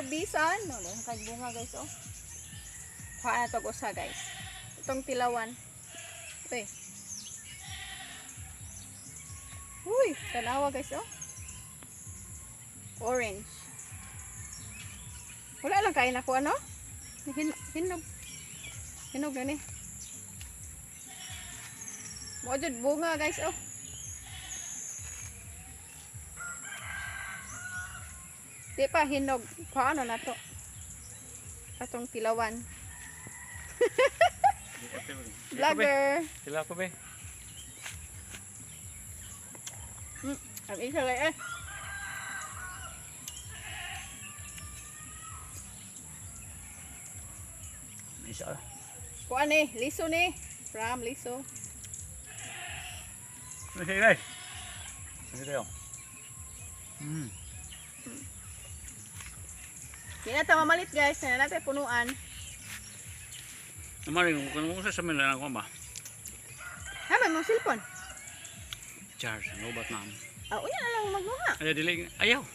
bisan. No, kay bunga guys oh. Kuha na to usa guys. Itong tilawan. Uy. Uy, tanawa guys oh. Orange. Wala lang kain ako ano? Hinog. Hinog na ni. Mo jud bunga guys oh. Di pa hinog. Paano na to? Atong tilawan. Vlogger. Sila ko be. Ang isa lang eh. Isa. Kuan ni, liso ni. From liso. Sige guys. Sige tayo. Di na ta mamalit guys. Na natin punuan. Naman kung mo sa men lang ko ba. Haman mong cellphone. Charge, no bat na. Unya na lang magmuha. Ay dili ayaw.